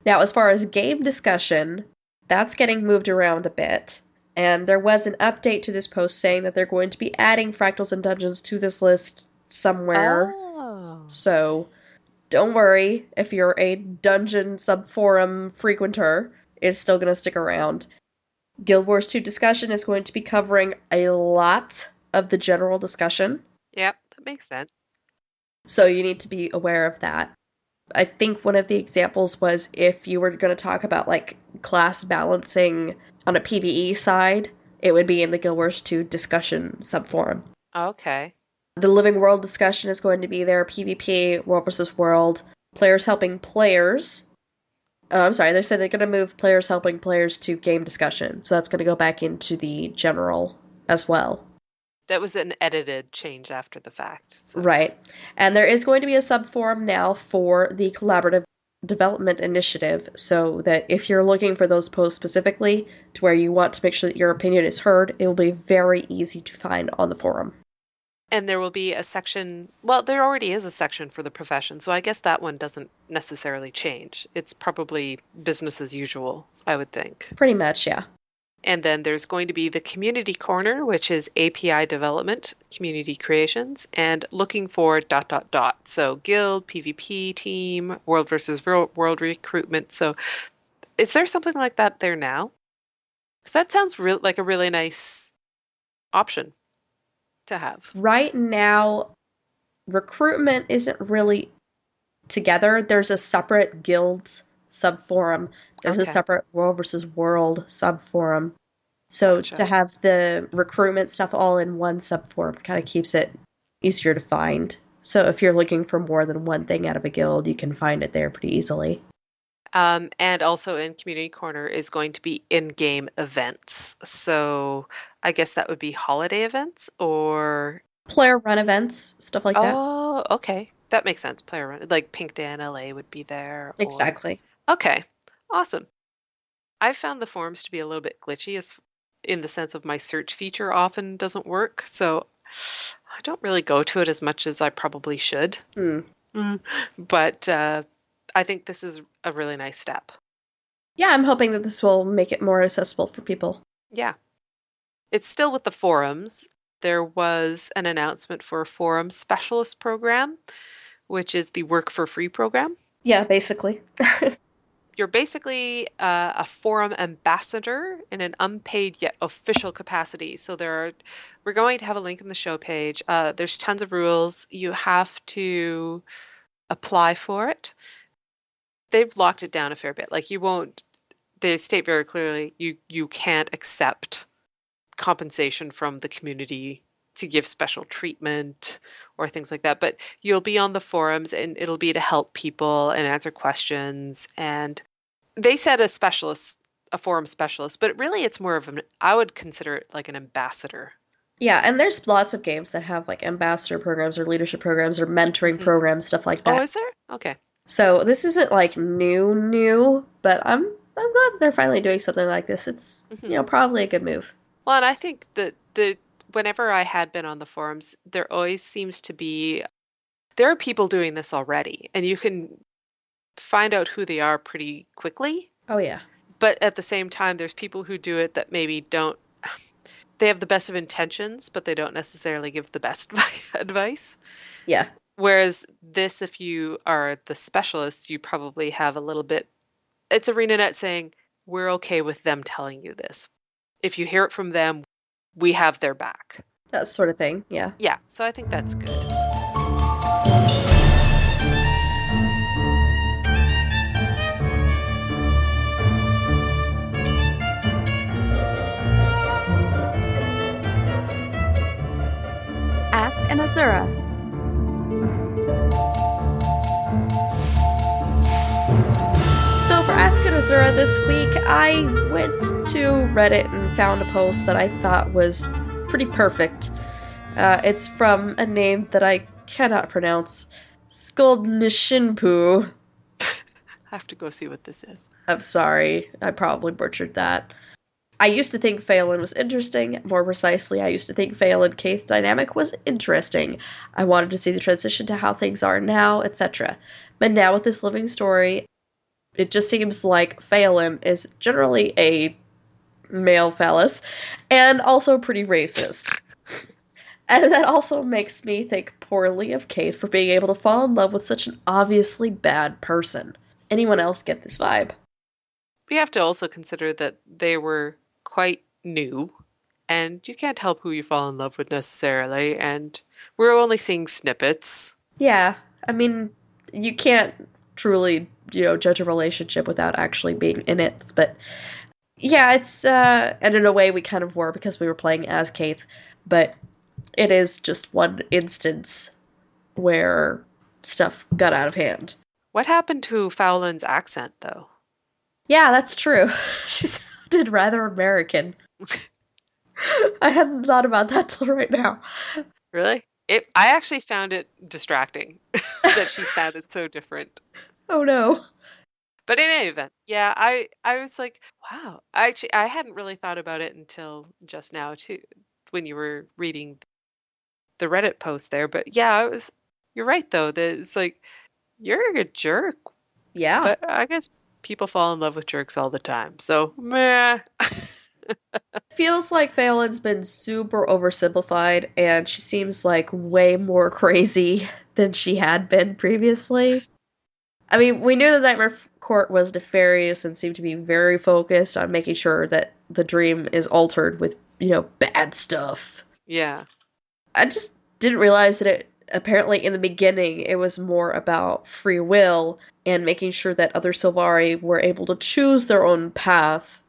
Now, as far as game discussion, that's getting moved around a bit. And there was an update to this post saying that they're going to be adding Fractals and Dungeons to this list somewhere. Oh. So don't worry if you're a dungeon subforum frequenter, it's still going to stick around. Guild Wars 2 discussion is going to be covering a lot of the general discussion. Yep, that makes sense. So you need to be aware of that. I think one of the examples was if you were going to talk about like class balancing on a PvE side, it would be in the Guild Wars 2 discussion subforum. Okay. The Living World discussion is going to be there, PvP, World versus World, players helping players. Oh, I'm sorry, they said they're going to move players helping players to game discussion, so that's going to go back into the general as well. That was an edited change after the fact. So. Right. And there is going to be a subforum now for the Collaborative Development Initiative, so that if you're looking for those posts specifically to where you want to make sure that your opinion is heard, it will be very easy to find on the forum. And there will be a section, well, there already is a section for the profession, so I guess that one doesn't necessarily change. It's probably business as usual, I would think. Pretty much, yeah. And then there's going to be the community corner, which is API development, community creations, and looking for ... So guild, PvP team, world versus world recruitment. So is there something like that there now? Because that sounds like a really nice option to have. Right now, recruitment isn't really together. There's a separate guilds subforum. There's a separate world versus world subforum. So to have the recruitment stuff all in one subforum kind of keeps it easier to find. So if you're looking for more than one thing out of a guild, you can find it there pretty easily. And also in Community Corner is going to be in-game events. So I guess that would be holiday events or... player run events, stuff like that. Oh, okay. That makes sense. Player run. Like Pink Day in LA would be there. Exactly. Okay. Awesome. I've found the forums to be a little bit glitchy in the sense of my search feature often doesn't work. So I don't really go to it as much as I probably should. But I think this is a really nice step. Yeah, I'm hoping that this will make it more accessible for people. Yeah. It's still with the forums. There was an announcement for a forum specialist program, which is the work for free program. Yeah, basically. You're basically a forum ambassador in an unpaid yet official capacity. So we're going to have a link in the show page. There's tons of rules. You have to apply for it. They've locked it down a fair bit. Like they state very clearly, you can't accept compensation from the community to give special treatment or things like that. But you'll be on the forums and it'll be to help people and answer questions. And they said a forum specialist, but really it's more of I would consider it like an ambassador. Yeah, and there's lots of games that have like ambassador programs or leadership programs or mentoring programs, stuff like that. Oh, is there? Okay. So this isn't like new, but I'm glad they're finally doing something like this. It's probably a good move. Well, and I think that whenever I had been on the forums, there always seems to be there are people doing this already, and you can find out who they are pretty quickly. Oh yeah. But at the same time, there's people who do it that maybe don't. They have the best of intentions, but they don't necessarily give the best advice. Yeah. Whereas this, if you are the specialist, you probably have a little bit. It's ArenaNet saying, we're okay with them telling you this. If you hear it from them, we have their back. That sort of thing, yeah. Yeah, so I think that's good. Ask an Azura. So for Ask an Azura this week, I went to Reddit and found a post that I thought was pretty perfect. It's from a name that I cannot pronounce Skoldnishinpu. I have to go see what this is. I'm sorry, I probably butchered that. I used to think Phelan was interesting. More precisely, I used to think Phelan-Kaith dynamic was interesting. I wanted to see the transition to how things are now, etc. But now with this living story, it just seems like Phelan is generally a male phallus and also pretty racist. And that also makes me think poorly of Kaith for being able to fall in love with such an obviously bad person. Anyone else get this vibe? We have to also consider that they were quite new, and you can't help who you fall in love with necessarily, and we're only seeing snippets. Yeah, I mean, you can't truly, judge a relationship without actually being in it, but yeah, it's, and in a way we kind of were because we were playing as Kaith, but it is just one instance where stuff got out of hand. What happened to Fowlin's accent, though? Yeah, that's true. She sounded rather American. I hadn't thought about that till right now. Really? I actually found it distracting that she sounded so different. Oh no. But in any event, yeah, I was like, wow. I hadn't really thought about it until just now too, when you were reading the Reddit post there. But yeah, you're right though, that it's like, you're a jerk. Yeah. But I guess people fall in love with jerks all the time. So, meh. Feels like Phelan's been super oversimplified, and she seems like way more crazy than she had been previously. I mean, we knew the Nightmare Court was nefarious and seemed to be very focused on making sure that the dream is altered with, bad stuff. Yeah. I just didn't realize that apparently in the beginning it was more about free will and making sure that other Sylvari were able to choose their own path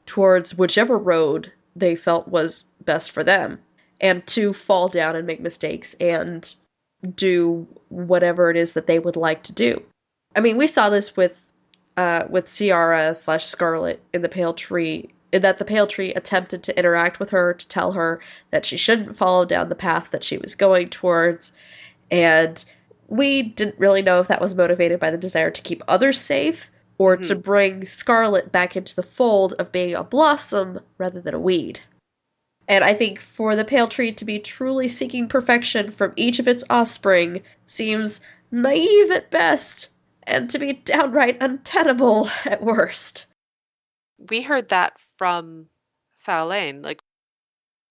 towards whichever road they felt was best for them, and to fall down and make mistakes and do whatever it is that they would like to do. I mean, we saw this with Ciara/Scarlet in the Pale Tree, in that the Pale Tree attempted to interact with her to tell her that she shouldn't follow down the path that she was going towards, and we didn't really know if that was motivated by the desire to keep others safe or to bring Scarlet back into the fold of being a blossom rather than a weed. And I think for the Pale Tree to be truly seeking perfection from each of its offspring seems naive at best, and to be downright untenable at worst. We heard that from Faolain. Like,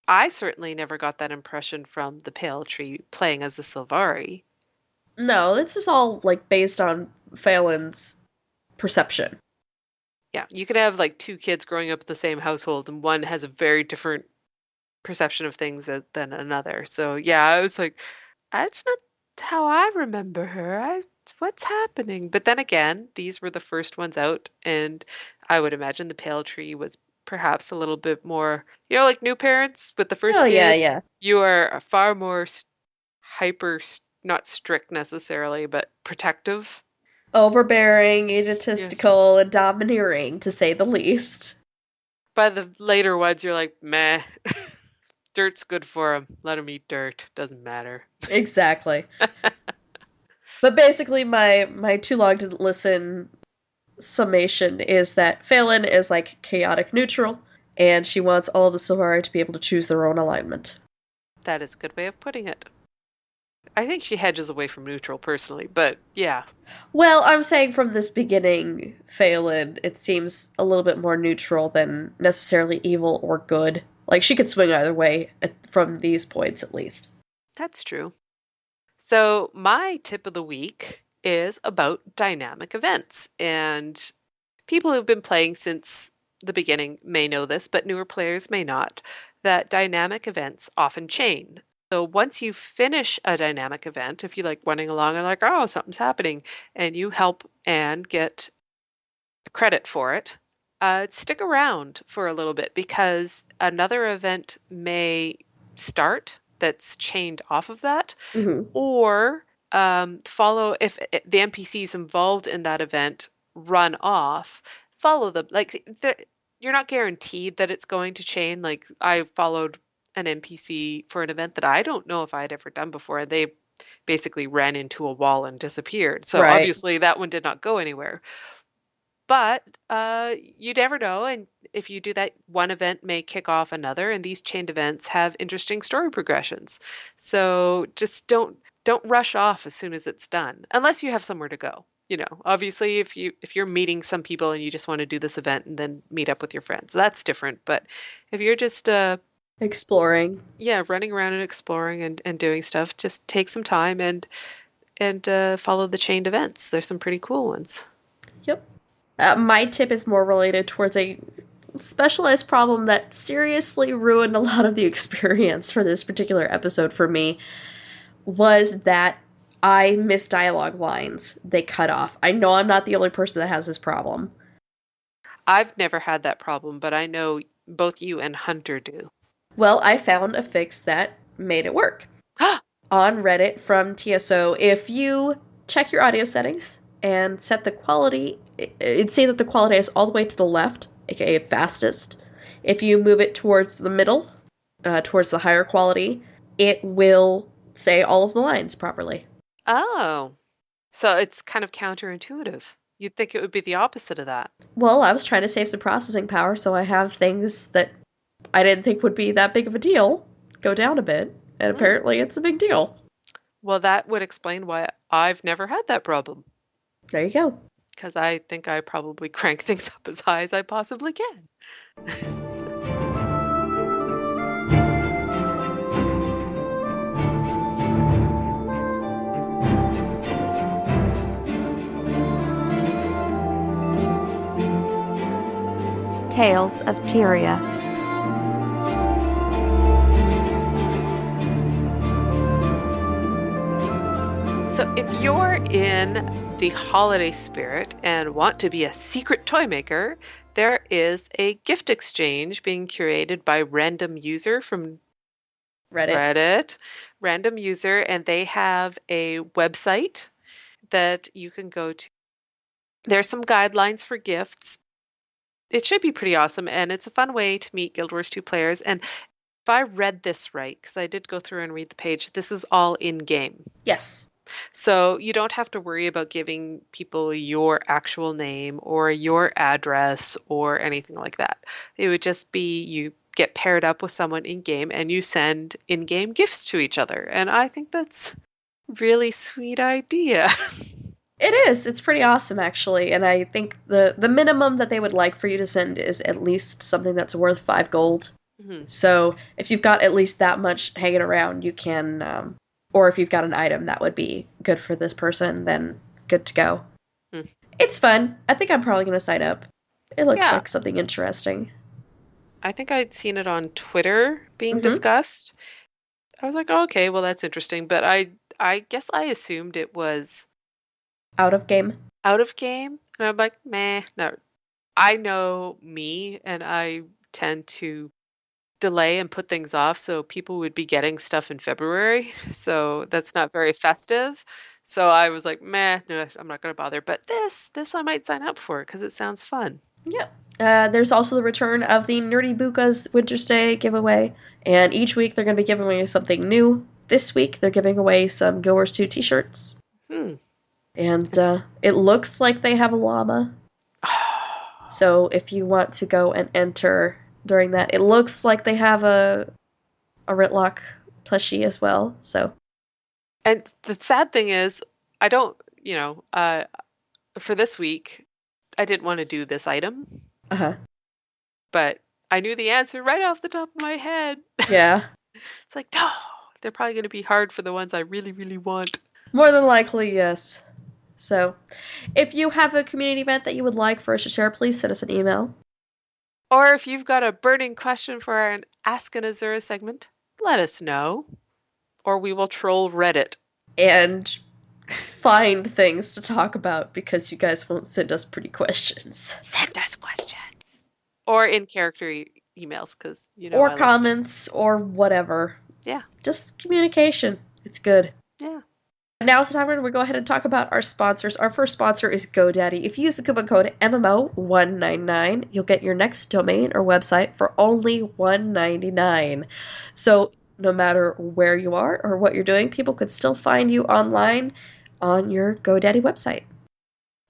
I certainly never got that impression from the Pale Tree playing as a Sylvari. No, this is all, based on Phelan's perception. Yeah, you could have, two kids growing up in the same household, and one has a very different perception of things than another. So, yeah, I was like, that's not how I remember her. What's happening? But then again, these were the first ones out, and I would imagine the Pale Tree was perhaps a little bit more, like new parents with the first kid. Yeah. You are far more hyper, not strict necessarily, but protective. Overbearing, egotistical, and domineering, to say the least. By the later ones, you're like, meh. Dirt's good for him. Let him eat dirt. Doesn't matter. Exactly. But basically, my too long to listen summation is that Phelan is chaotic neutral, and she wants all of the Sylvari to be able to choose their own alignment. That is a good way of putting it. I think she hedges away from neutral personally, but yeah. Well, I'm saying from this beginning, Phelan, it seems a little bit more neutral than necessarily evil or good. She could swing either way from these points, at least. That's true. So my tip of the week is about dynamic events. And people who've been playing since the beginning may know this, but newer players may not, that dynamic events often chain. So once you finish a dynamic event, if you running along and oh, something's happening, and you help and get credit for it, stick around for a little bit, because another event may start that's chained off of that, or follow, if the NPCs involved in that event run off, follow them. You're not guaranteed that it's going to chain. I followed an NPC for an event that I don't know if I had ever done before. They basically ran into a wall and disappeared. So Right. obviously that one did not go anywhere. But you never know, and if you do that, one event may kick off another, and these chained events have interesting story progressions. So just don't rush off as soon as it's done, unless you have somewhere to go. Obviously, if you're meeting some people and you just want to do this event and then meet up with your friends, that's different. But if you're just Exploring. running around and exploring and doing stuff, just take some time and follow the chained events. There's some pretty cool ones. Yep. My tip is more related towards a specialized problem that seriously ruined a lot of the experience for this particular episode for me, was that I miss dialogue lines. They cut off. I know I'm not the only person that has this problem. I've never had that problem, but I know both you and Hunter do. Well, I found a fix that made it work. On Reddit from TSO, if you check your audio settings and set the quality, it'd say that the quality is all the way to the left, aka fastest. If you move it towards the middle, towards the higher quality, it will say all of the lines properly. Oh, so it's kind of counterintuitive. You'd think it would be the opposite of that. Well, I was trying to save some processing power, so I have things that I didn't think would be that big of a deal go down a bit, and apparently it's a big deal. Well, that would explain why I've never had that problem. There you go. Because I think I probably crank things up as high as I possibly can. Tales of Tyria. So if you're in the holiday spirit and want to be a secret toy maker, there is a gift exchange being curated by Random User from Reddit. Random User, and they have a website that you can go to. There's some guidelines for gifts. It should be pretty awesome, and it's a fun way to meet Guild Wars 2 players. And if I read this right, because I did go through and read the page, this is all in-game. Yes. So you don't have to worry about giving people your actual name or your address or anything like that. It would just be you get paired up with someone in-game and you send in-game gifts to each other. And I think that's a really sweet idea. It is. It's pretty awesome, actually. And I think the minimum that they would like for you to send is at least something that's worth 5 gold. Mm-hmm. So if you've got at least that much hanging around, you can... or if you've got an item that would be good for this person, then good to go. It's fun. I think I'm probably going to sign up. It looks like something interesting. I think I'd seen it on Twitter being discussed. I was like, oh, okay, well, that's interesting. But I guess I assumed it was... Out of game? Out of game? And I'm like, meh, no. I know me, and I tend to delay and put things off, so people would be getting stuff in February, so that's not very festive. So I was like, meh, no, I'm not going to bother. But this I might sign up for because it sounds fun. Yeah. There's also the return of the Nerdy Buka's Winter's Day giveaway, and each week they're going to be giving away something new. This week they're giving away some Guild Wars 2 t-shirts. And it looks like they have a llama. So if you want to go and enter during that, it looks like they have a Ritlock plushie as well. So, and the sad thing is, I don't, for this week, I didn't want to do this item. But I knew the answer right off the top of my head. Yeah. It's like, no, they're probably going to be hard for the ones I really, really want. More than likely, yes. So, if you have a community event that you would like for us to share, please send us an email. Or if you've got a burning question for our Ask an Azura segment, let us know. Or we will troll Reddit. And find things to talk about because you guys won't send us pretty questions. Send us questions. Or in character emails, because, or comments, or whatever. Yeah. Just communication. It's good. Yeah. Now it's time for we go ahead and talk about our sponsors. Our first sponsor is GoDaddy. If you use the coupon code MMO199, you'll get your next domain or website for only $1.99. So no matter where you are or what you're doing, people could still find you online on your GoDaddy website.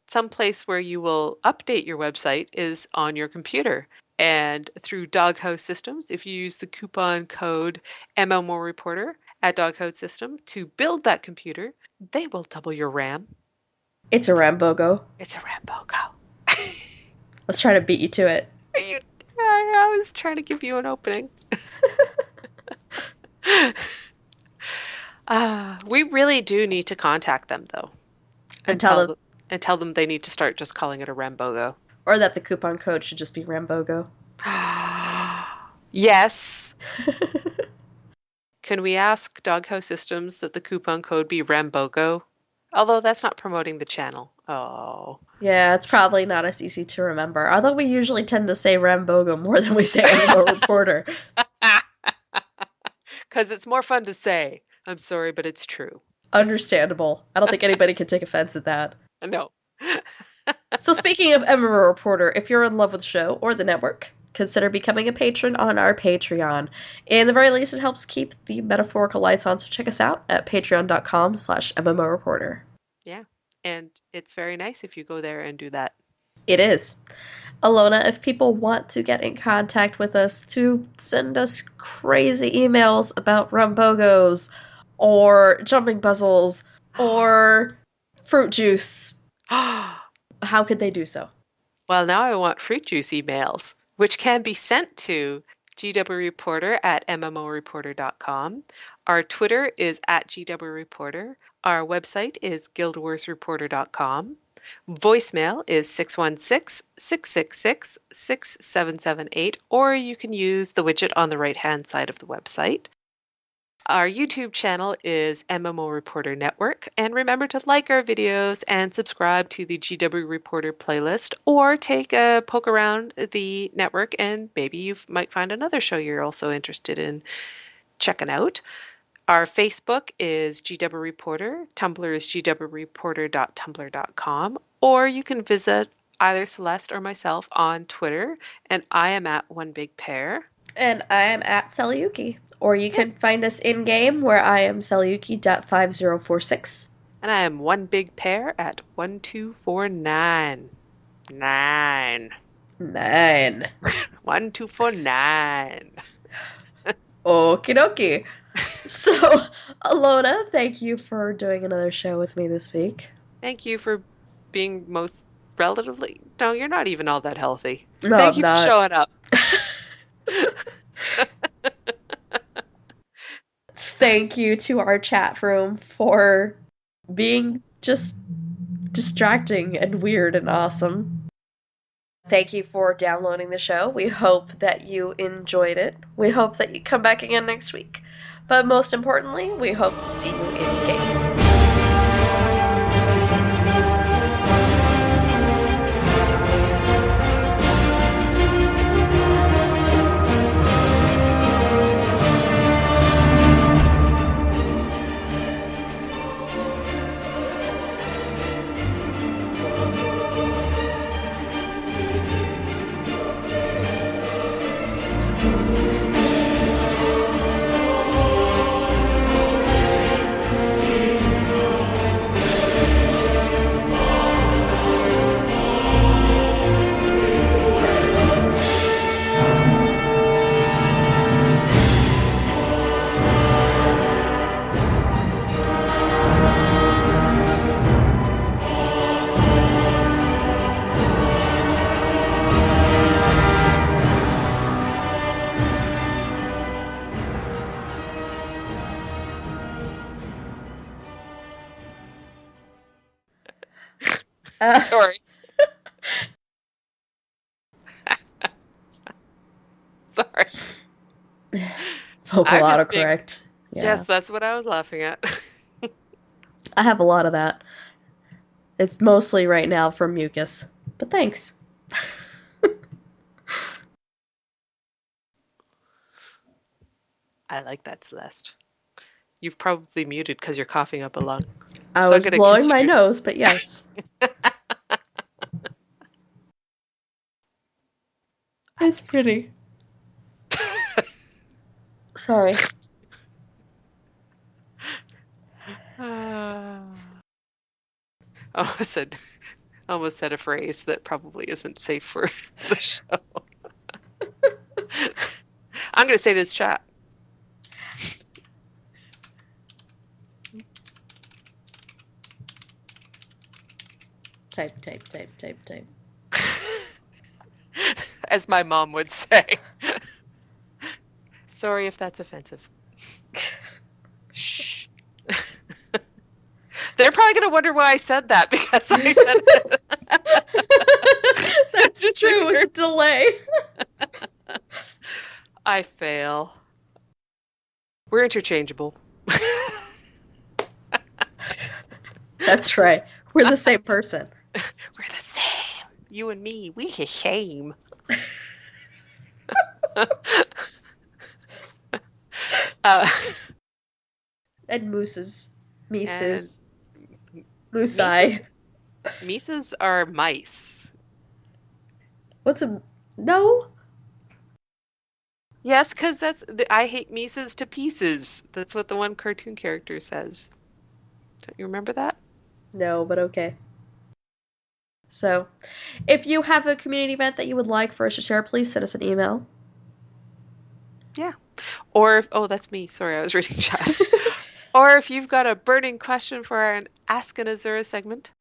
Some place where you will update your website is on your computer. And through Doghouse Systems, if you use the coupon code MMO Reporter at Doghouse System to build that computer, they will double your RAM. It's a Rambogo. It's a Rambogo. Let's try to beat you to it. I was trying to give you an opening. We really do need to contact them, though, and tell them they need to start just calling it a Rambogo. Or that the coupon code should just be Rambogo. Yes. Can we ask Doghouse Systems that the coupon code be Rambogo? Although that's not promoting the channel. Oh. Yeah, it's probably not as easy to remember. Although we usually tend to say Rambogo more than we say MMO Reporter. Because it's more fun to say. I'm sorry, but it's true. Understandable. I don't think anybody can take offense at that. No. So speaking of MMO Reporter, if you're in love with the show or the network, consider becoming a patron on our Patreon. In the very least, it helps keep the metaphorical lights on, so check us out at patreon.com/MMO Reporter. Yeah, and it's very nice if you go there and do that. It is. Allona, if people want to get in contact with us to send us crazy emails about Rambogos or jumping puzzles or fruit juice, how could they do so? Well, now I want fruit juice emails, which can be sent to gwreporter@mmoreporter.com. Our Twitter is @gwreporter. Our website is guildwarsreporter.com. Voicemail is 616-666-6778, or you can use the widget on the right-hand side of the website. Our YouTube channel is MMO Reporter Network, and remember to like our videos and subscribe to the GW Reporter playlist, or take a poke around the network and maybe you might find another show you're also interested in checking out. Our Facebook is GW Reporter, Tumblr is gwreporter.tumblr.com, or you can visit either Celeste or myself on Twitter, and I am at One Big Pear. And I am at Seliyuki. Or you can find us in-game, where I am Seliyuki.5046. And I am One Big Pear at 1249. 9. 1249. Okie dokie. So, Allona, thank you for doing another show with me this week. Thank you for being most relatively... No, you're not even all that healthy. No, Thank I'm you not. for showing up. Thank you to our chat room for being just distracting and weird and awesome. Thank you for downloading the show. We hope that you enjoyed it. We hope that you come back again next week. But most importantly, we hope to see you in game. Sorry. Sorry. Vocal autocorrect. Yeah. Yes, that's what I was laughing at. I have a lot of that. It's mostly right now from mucus. But thanks. I like that, Celeste. You've probably muted because you're coughing up a lung. I was blowing my nose, but yes. It's pretty. Sorry. Almost said a phrase that probably isn't safe for the show. I'm going to say this chat. Type. As my mom would say. Sorry if that's offensive. Shh. They're probably going to wonder why I said that, because I said it. That's just true with a delay. I fail. We're interchangeable. That's right. We're the same person. We're the same. You and me, we the same. And mooses. Mises. And Moosei. Mises are mice. What's a... No? Yes, because I hate Mises to pieces. That's what the one cartoon character says. Don't you remember that? No, but okay. So, if you have a community event that you would like for us to share, please send us an email. Yeah. Or oh, that's me. Sorry, I was reading chat. Or if you've got a burning question for our Ask an Azura segment,